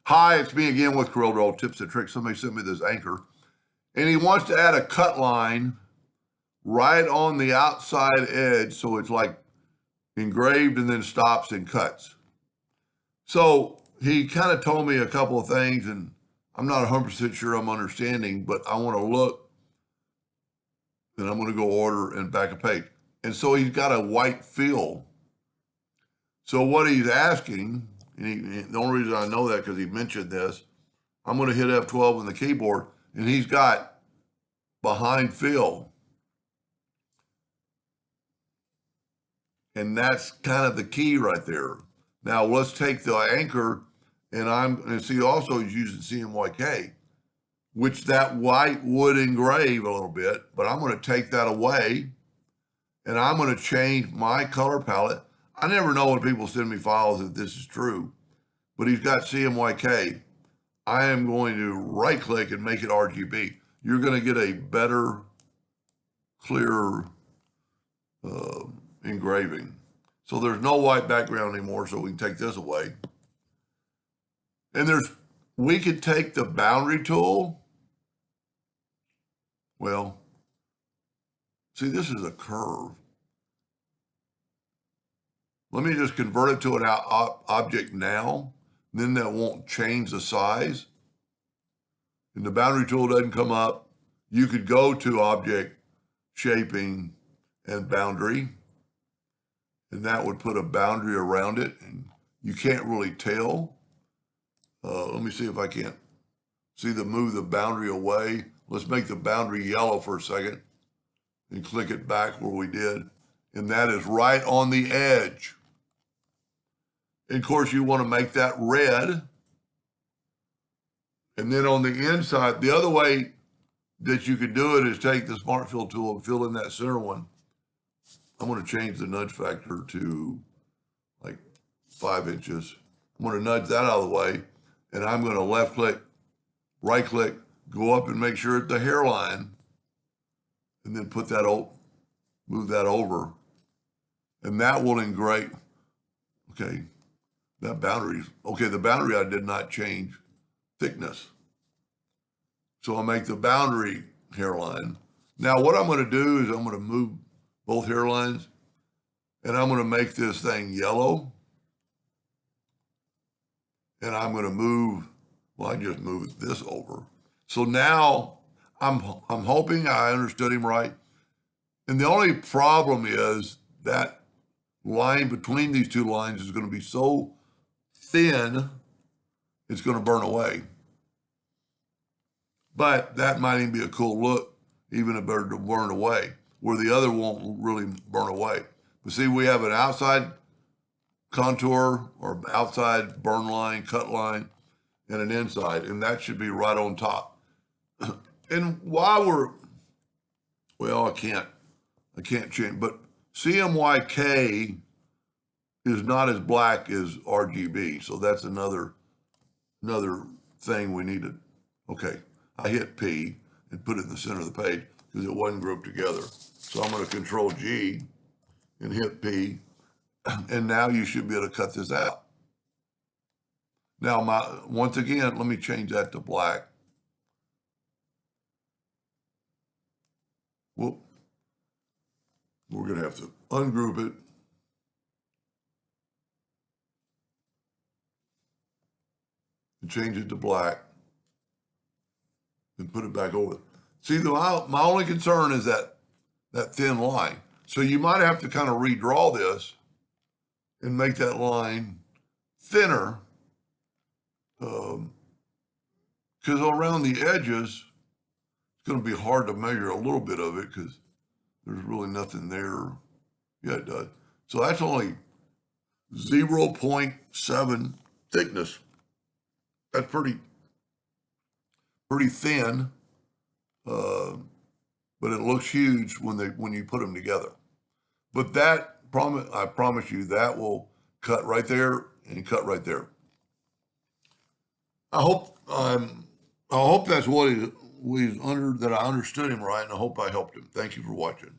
Hi, it's me again with Corel Tips and Tricks. Somebody sent me this anchor, and he wants to add a cut line right on the outside edge so it's like engraved and then stops and cuts. So he kind of told me a couple of things, and I'm not 100% sure I'm understanding, but I want to look, and I'm going to go order and back a page. And so he's got a white fill. So what he's asking, and the only reason I know that because he mentioned this, I'm going to hit F12 on the keyboard, and he's got behind fill. And that's kind of the key right there. Now let's take the anchor, and see also he's using CMYK, which that white would engrave a little bit, but I'm going to take that away, and I'm going to change my color palette. I never know when people send me files if this is true, but he's got CMYK. I am going to right click and make it RGB. You're going to get a better, clearer engraving. So there's no white background anymore, so we can take this away. And we could take the boundary tool. Well, see, this is a curve. Let me just convert it to an object now. Then that won't change the size. And the boundary tool doesn't come up. You could go to object, shaping, and boundary. And that would put a boundary around it. And you can't really tell. Let me see if I can't move the boundary away. Let's make the boundary yellow for a second and click it back where we did. And that is right on the edge. And of course, you want to make that red. And then on the inside, the other way that you could do it is take the Smart Fill tool and fill in that center one. I'm going to change the nudge factor to like 5 inches. I'm going to nudge that out of the way. And I'm going to left click, right click, go up and make sure it's the hairline. And then move that over. And that will engrave. Okay. That boundary, the boundary I did not change thickness. So I'll make the boundary hairline. Now what I'm going to do is I'm going to move both hairlines, and I'm going to make this thing yellow. And I'm going to move, I just moved this over. So now I'm hoping I understood him right. And the only problem is that line between these two lines is going to be so thin, it's going to burn away. But that might even be a cool look, even if it to burn away, where the other won't really burn away. But see, we have an outside contour or outside burn line, cut line, and an inside, and that should be right on top. And while I can't change, but CMYK is not as black as RGB. So that's another thing we needed. Okay, I hit P and put it in the center of the page because it wasn't grouped together. So I'm going to Control G and hit P. And now you should be able to cut this out. Now, once again, let me change that to black. Well, we're going to have to ungroup it. And change it to black and put it back over. See, my only concern is that thin line. So you might have to kind of redraw this and make that line thinner, because around the edges, it's going to be hard to measure a little bit of it because there's really nothing there. Yeah, it does. So that's only 0.7 thickness. That's pretty thin, but it looks huge when you put them together. But I promise you, that will cut right there and cut right there. I hope that's what that I understood him right, and I hope I helped him. Thank you for watching.